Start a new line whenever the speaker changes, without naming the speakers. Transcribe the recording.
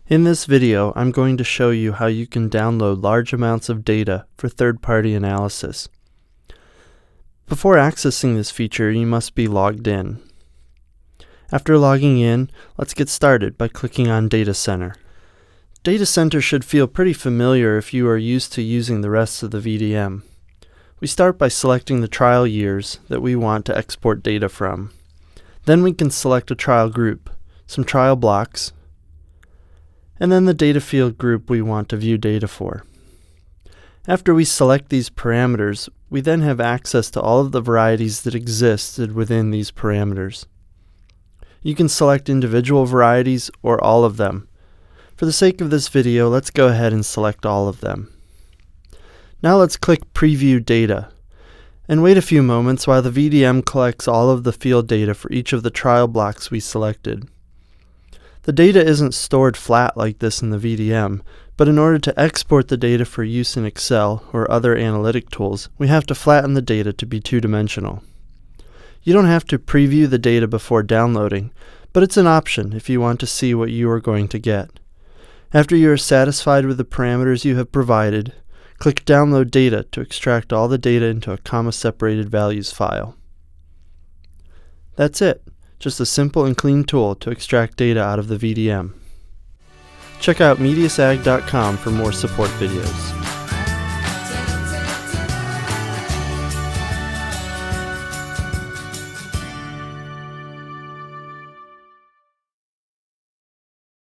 In this video, I'm going to show you how you can download large amounts of data for third-party analysis. Before accessing this feature, you must be logged in. After logging in, let's get started by clicking on Data Center. Data Center should feel pretty familiar if you are used to using the rest of the VDM. We start by selecting the trial years that we want to export data from. Then we can select a trial group, some trial blocks, and then the data field group we want to view data for. After we select these parameters, we then have access to all of the varieties that existed within these parameters. You can select individual varieties or all of them. For the sake of this video, let's go ahead and select all of them. Now let's click Preview Data, and wait a few moments while the VDM collects all of the field data for each of the trial blocks we selected. The data isn't stored flat like this in the VDM, but in order to export the data for use in Excel or other analytic tools, we have to flatten the data to be two-dimensional. You don't have to preview the data before downloading, but it's an option if you want to see what you are going to get. After you are satisfied with the parameters you have provided, click Download Data to extract all the data into a comma-separated values file. That's it. Just a simple and clean tool to extract data out of the VDM. Check out mediusag.com for more support videos.